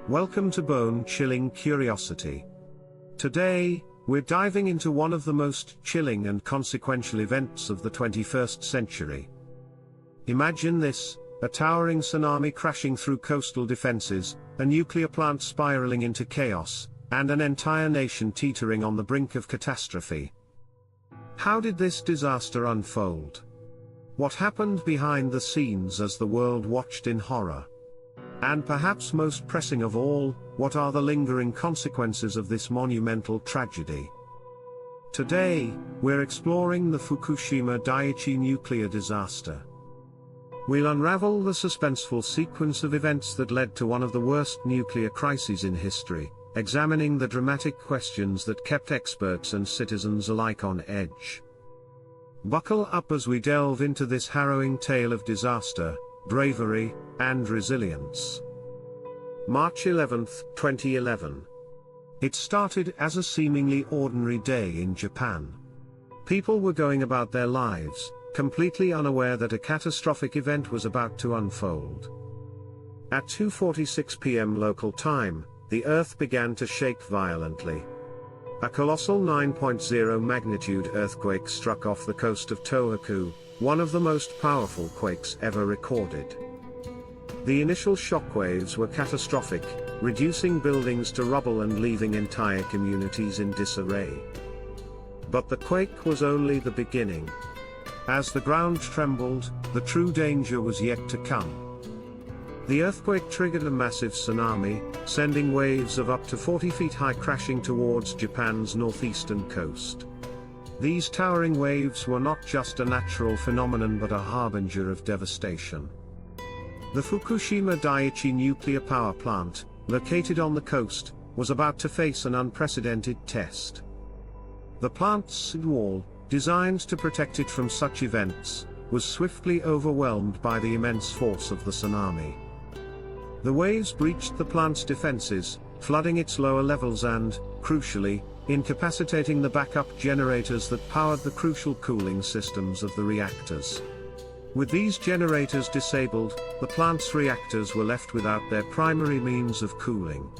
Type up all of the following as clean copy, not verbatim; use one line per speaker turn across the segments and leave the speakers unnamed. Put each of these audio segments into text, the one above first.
Welcome to Bone-Chilling Curiosity. Today, we're diving into one of the most chilling and consequential events of the 21st century. Imagine this, a towering tsunami crashing through coastal defenses, a nuclear plant spiraling into chaos, and an entire nation teetering on the brink of catastrophe. How did this disaster unfold? What happened behind the scenes as the world watched in horror? And perhaps most pressing of all, what are the lingering consequences of this monumental tragedy? Today, we're exploring the Fukushima Daiichi nuclear disaster. We'll unravel the suspenseful sequence of events that led to one of the worst nuclear crises in history, examining the dramatic questions that kept experts and citizens alike on edge. Buckle up as we delve into this harrowing tale of disaster, bravery, and resilience. March 11, 2011. It started as a seemingly ordinary day in Japan. People were going about their lives, completely unaware that a catastrophic event was about to unfold. At 2:46 p.m. local time, the earth began to shake violently. A colossal 9.0 magnitude earthquake struck off the coast of Tohoku, one of the most powerful quakes ever recorded. The initial shockwaves were catastrophic, reducing buildings to rubble and leaving entire communities in disarray. But the quake was only the beginning. As the ground trembled, the true danger was yet to come. The earthquake triggered a massive tsunami, sending waves of up to 40 feet high crashing towards Japan's northeastern coast. These towering waves were not just a natural phenomenon but a harbinger of devastation. The Fukushima Daiichi nuclear power plant, located on the coast, was about to face an unprecedented test. The plant's wall, designed to protect it from such events, was swiftly overwhelmed by the immense force of the tsunami. The waves breached the plant's defenses, flooding its lower levels and, crucially, incapacitating the backup generators that powered the crucial cooling systems of the reactors. With these generators disabled, the plant's reactors were left without their primary means of cooling.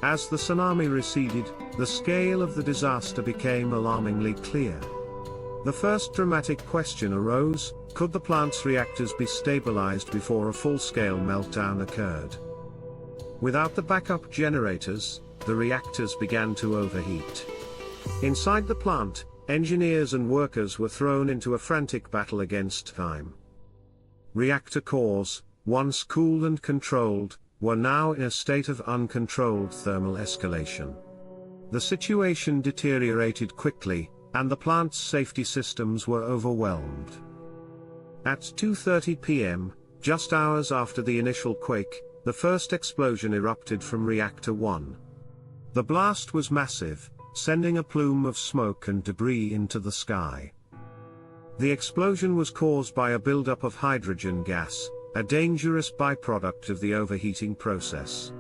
As the tsunami receded, the scale of the disaster became alarmingly clear. The first dramatic question arose: could the plant's reactors be stabilized before a full-scale meltdown occurred? Without the backup generators, the reactors began to overheat. Inside the plant, engineers and workers were thrown into a frantic battle against time. Reactor cores, once cooled and controlled, were now in a state of uncontrolled thermal escalation. The situation deteriorated quickly, and the plant's safety systems were overwhelmed. At 2:30 p.m., just hours after the initial quake, the first explosion erupted from Reactor 1. The blast was massive, sending a plume of smoke and debris into the sky. The explosion was caused by a buildup of hydrogen gas, a dangerous byproduct of the overheating process.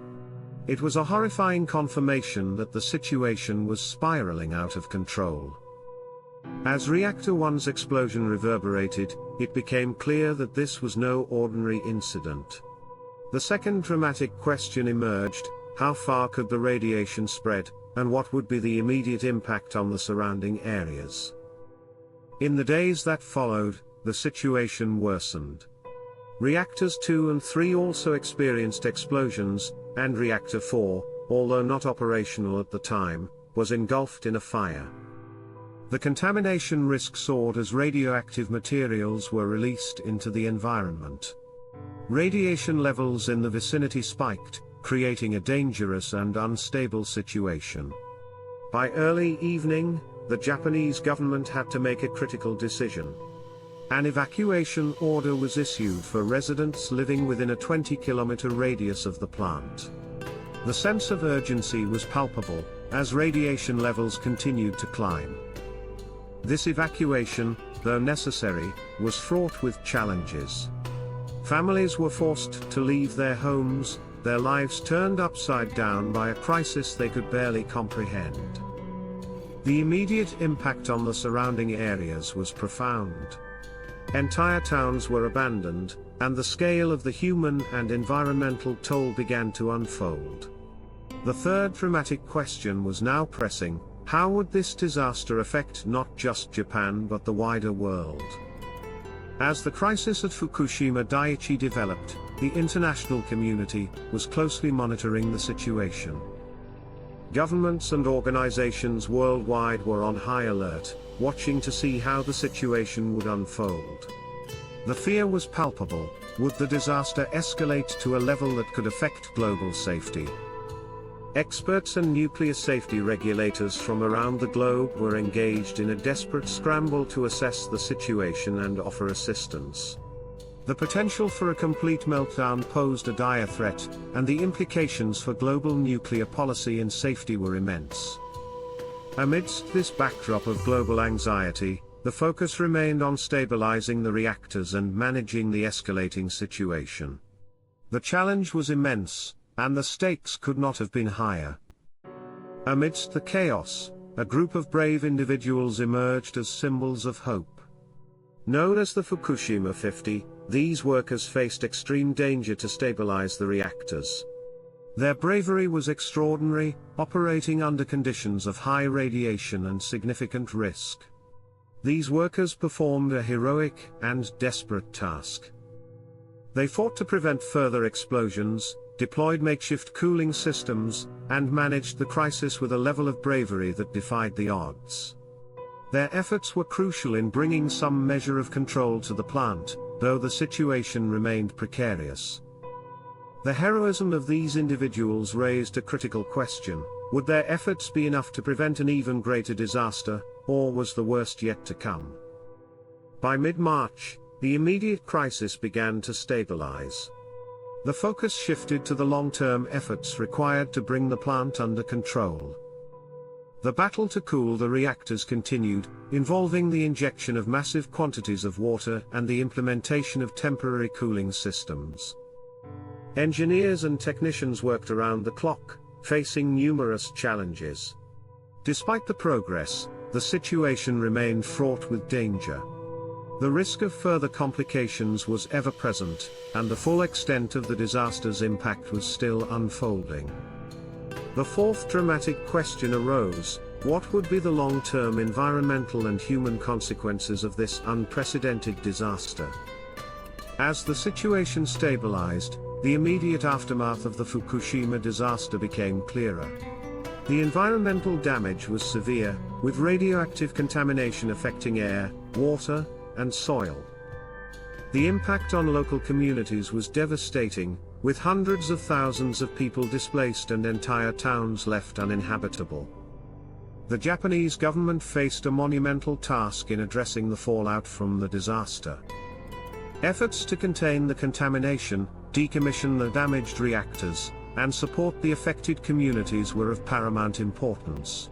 It was a horrifying confirmation that the situation was spiraling out of control. As Reactor 1's explosion reverberated, it became clear that this was no ordinary incident. The second dramatic question emerged: how far could the radiation spread, and what would be the immediate impact on the surrounding areas? In the days that followed, the situation worsened. Reactors 2 and 3 also experienced explosions, and Reactor 4, although not operational at the time, was engulfed in a fire. The contamination risk soared as radioactive materials were released into the environment. Radiation levels in the vicinity spiked, creating a dangerous and unstable situation. By early evening, the Japanese government had to make a critical decision. An evacuation order was issued for residents living within a 20-kilometer radius of the plant. The sense of urgency was palpable, as radiation levels continued to climb. This evacuation, though necessary, was fraught with challenges. Families were forced to leave their homes, their lives turned upside down by a crisis they could barely comprehend. The immediate impact on the surrounding areas was profound. Entire towns were abandoned, and the scale of the human and environmental toll began to unfold. The third dramatic question was now pressing: how would this disaster affect not just Japan but the wider world? As the crisis at Fukushima Daiichi developed, the international community was closely monitoring the situation. Governments and organizations worldwide were on high alert, watching to see how the situation would unfold. The fear was palpable: would the disaster escalate to a level that could affect global safety? Experts and nuclear safety regulators from around the globe were engaged in a desperate scramble to assess the situation and offer assistance. The potential for a complete meltdown posed a dire threat, and the implications for global nuclear policy and safety were immense. Amidst this backdrop of global anxiety, the focus remained on stabilizing the reactors and managing the escalating situation. The challenge was immense, and the stakes could not have been higher. Amidst the chaos, a group of brave individuals emerged as symbols of hope. Known as the Fukushima 50, these workers faced extreme danger to stabilize the reactors. Their bravery was extraordinary, operating under conditions of high radiation and significant risk. These workers performed a heroic and desperate task. They fought to prevent further explosions, deployed makeshift cooling systems, and managed the crisis with a level of bravery that defied the odds. Their efforts were crucial in bringing some measure of control to the plant, though the situation remained precarious. The heroism of these individuals raised a critical question: would their efforts be enough to prevent an even greater disaster, or was the worst yet to come? By mid-March, the immediate crisis began to stabilize. The focus shifted to the long-term efforts required to bring the plant under control. The battle to cool the reactors continued, involving the injection of massive quantities of water and the implementation of temporary cooling systems. Engineers and technicians worked around the clock, facing numerous challenges. Despite the progress, the situation remained fraught with danger. The risk of further complications was ever present, and the full extent of the disaster's impact was still unfolding. The fourth dramatic question arose: what would be the long-term environmental and human consequences of this unprecedented disaster? As the situation stabilized, the immediate aftermath of the Fukushima disaster became clearer. The environmental damage was severe, with radioactive contamination affecting air, water, and soil. The impact on local communities was devastating, with hundreds of thousands of people displaced and entire towns left uninhabitable. The Japanese government faced a monumental task in addressing the fallout from the disaster. Efforts to contain the contamination, decommission the damaged reactors, and support the affected communities were of paramount importance.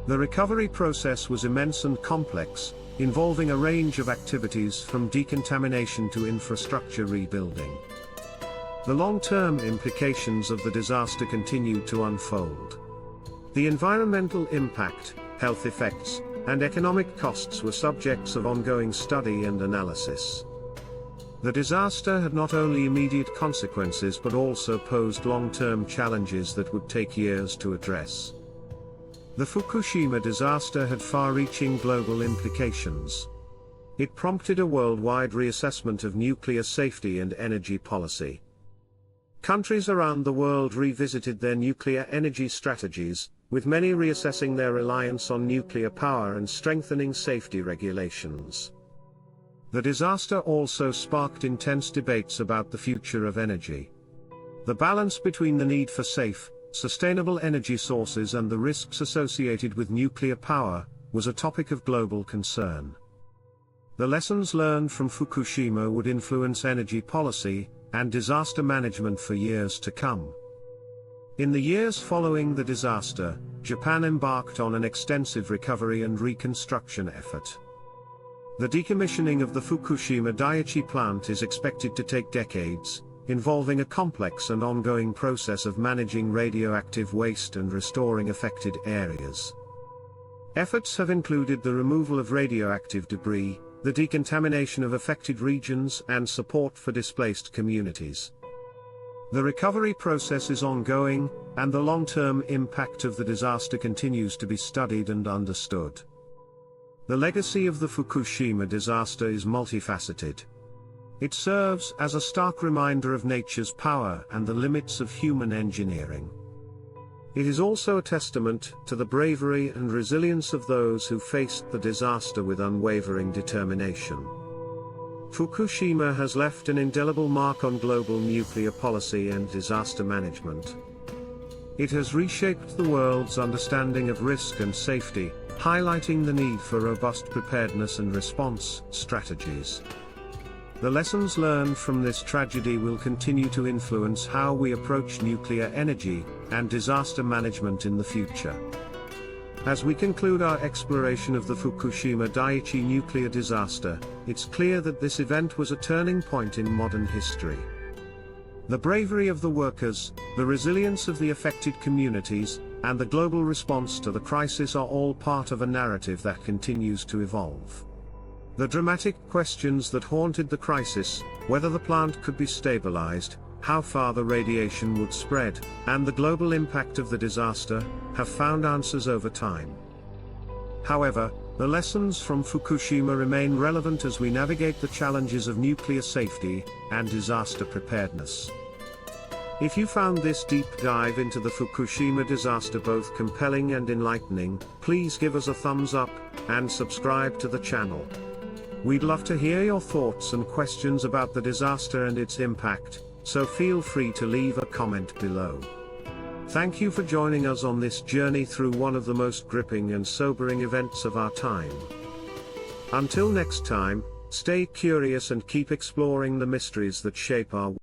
The recovery process was immense and complex, involving a range of activities from decontamination to infrastructure rebuilding. The long-term implications of the disaster continued to unfold. The environmental impact, health effects, and economic costs were subjects of ongoing study and analysis. The disaster had not only immediate consequences but also posed long-term challenges that would take years to address. The Fukushima disaster had far-reaching global implications. It prompted a worldwide reassessment of nuclear safety and energy policy. Countries around the world revisited their nuclear energy strategies, with many reassessing their reliance on nuclear power and strengthening safety regulations. The disaster also sparked intense debates about the future of energy. The balance between the need for safe, sustainable energy sources and the risks associated with nuclear power was a topic of global concern. The lessons learned from Fukushima would influence energy policy and disaster management for years to come. In the years following the disaster, Japan embarked on an extensive recovery and reconstruction effort. The decommissioning of the Fukushima Daiichi plant is expected to take decades, involving a complex and ongoing process of managing radioactive waste and restoring affected areas. Efforts have included the removal of radioactive debris, the decontamination of affected regions, and support for displaced communities. The recovery process is ongoing, and the long-term impact of the disaster continues to be studied and understood. The legacy of the Fukushima disaster is multifaceted. It serves as a stark reminder of nature's power and the limits of human engineering. It is also a testament to the bravery and resilience of those who faced the disaster with unwavering determination. Fukushima has left an indelible mark on global nuclear policy and disaster management. It has reshaped the world's understanding of risk and safety, highlighting the need for robust preparedness and response strategies. The lessons learned from this tragedy will continue to influence how we approach nuclear energy and disaster management in the future. As we conclude our exploration of the Fukushima Daiichi nuclear disaster, it's clear that this event was a turning point in modern history. The bravery of the workers, the resilience of the affected communities, and the global response to the crisis are all part of a narrative that continues to evolve. The dramatic questions that haunted the crisis, whether the plant could be stabilized, how far the radiation would spread, and the global impact of the disaster, have found answers over time. However, the lessons from Fukushima remain relevant as we navigate the challenges of nuclear safety and disaster preparedness. If you found this deep dive into the Fukushima disaster both compelling and enlightening, please give us a thumbs up and subscribe to the channel. We'd love to hear your thoughts and questions about the disaster and its impact, so feel free to leave a comment below. Thank you for joining us on this journey through one of the most gripping and sobering events of our time. Until next time, stay curious and keep exploring the mysteries that shape our world.